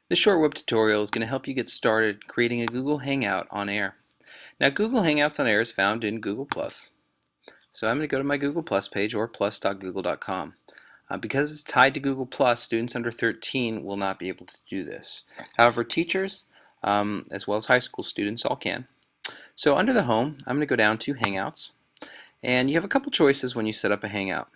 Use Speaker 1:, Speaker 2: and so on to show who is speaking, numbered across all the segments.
Speaker 1: This short web tutorial is going to help you get started creating a Google Hangout on Air. Now, Google Hangouts on Air is found in Google+. So I'm going to go to my Google Plus page, or plus.google.com. Because it's tied to Google+, students under 13 will not be able to do this. However, teachers, as well as high school students, all can. So under the Home, I'm going to go down to Hangouts. And you have a couple choices when you set up a Hangout.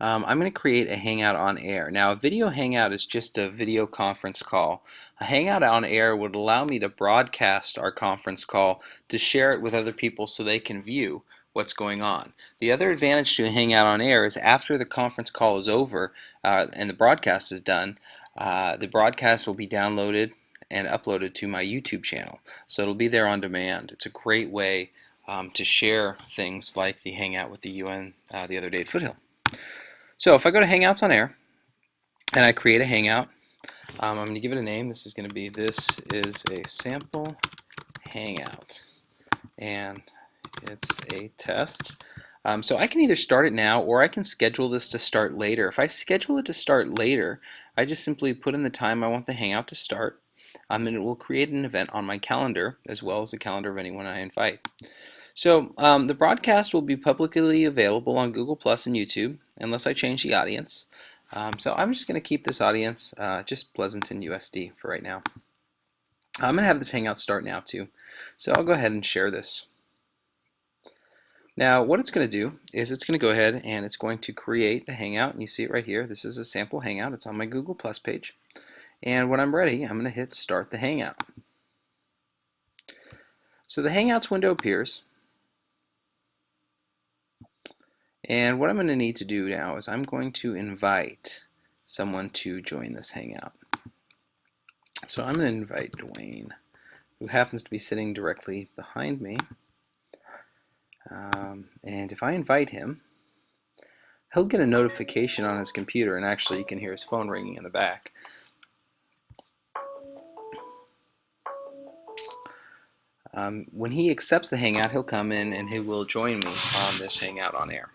Speaker 1: I'm going to create a Hangout on Air. Now, a video Hangout is just a video conference call. A Hangout on Air would allow me to broadcast our conference call to share it with other people so they can view what's going on. The other advantage to a Hangout on Air is after the conference call is over and the broadcast is done, the broadcast will be downloaded and uploaded to my YouTube channel. So it'll be there on demand. It's a great way to share things like the Hangout with the UN the other day at Foothill. So if I go to Hangouts on Air and I create a Hangout, I'm going to give it a name. This is going to be This is a Sample Hangout, and it's a test. So I can either start it now or I can schedule this to start later. If I schedule it to start later, I just simply put in the time I want the Hangout to start, and it will create an event on my calendar as well as the calendar of anyone I invite. So the broadcast will be publicly available on Google Plus and YouTube unless I change the audience. So I'm just going to keep this audience just Pleasanton USD for right now. I'm going to have this Hangout start now too. So I'll go ahead and share this. Now what it's going to do is it's going to go ahead and it's going to create the Hangout, and you see it right here. This is a sample Hangout. It's on my Google Plus page. And when I'm ready, I'm going to hit Start the Hangout. So the Hangouts window appears. And what I'm going to need to do now is I'm going to invite someone to join this Hangout. So I'm going to invite Dwayne, who happens to be sitting directly behind me. And if I invite him, he'll get a notification on his computer, and actually you can hear his phone ringing in the back. When he accepts the Hangout, he'll come in and he will join me on this Hangout on Air.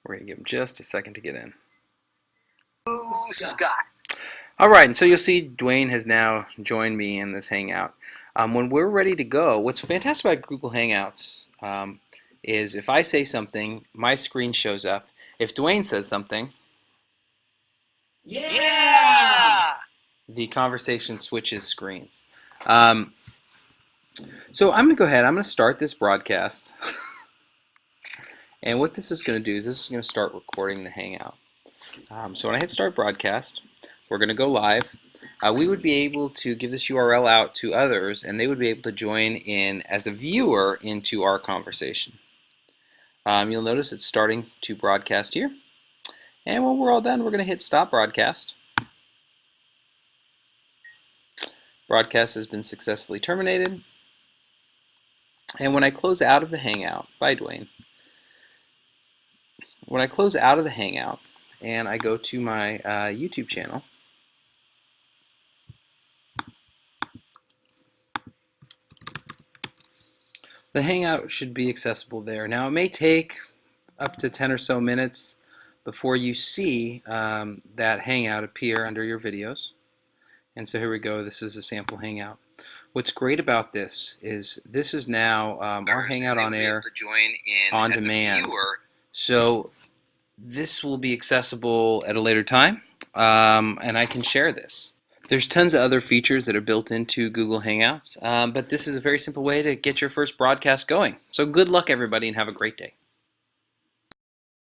Speaker 1: We're going to give him just a second to get in.
Speaker 2: Scott.
Speaker 1: Alright, and so you'll see Dwayne has now joined me in this Hangout. When we're ready to go, what's fantastic about Google Hangouts is if I say something, my screen shows up. If Dwayne says something,
Speaker 2: Yeah!
Speaker 1: the conversation switches screens. So I'm going to go ahead, I'm going to start this broadcast. And what this is going to do is this is going to start recording the Hangout. So when I hit Start Broadcast, we're going to go live. We would be able to give this URL out to others, and they would be able to join in as a viewer into our conversation. You'll notice it's starting to broadcast here. And when we're all done, we're going to hit Stop Broadcast. Broadcast has been successfully terminated. And when I close out of the Hangout, bye Dwayne. When I close out of the Hangout and I go to my YouTube channel, the Hangout should be accessible there. Now it may take up to 10 or so minutes before you see that Hangout appear under your videos. And so here we go, this is a sample Hangout. What's great about this is now our Hangout on Air on demand. So this will be accessible at a later time, and I can share this. There's tons of other features that are built into Google Hangouts, but this is a very simple way to get your first broadcast going. So good luck everybody, and have a great day.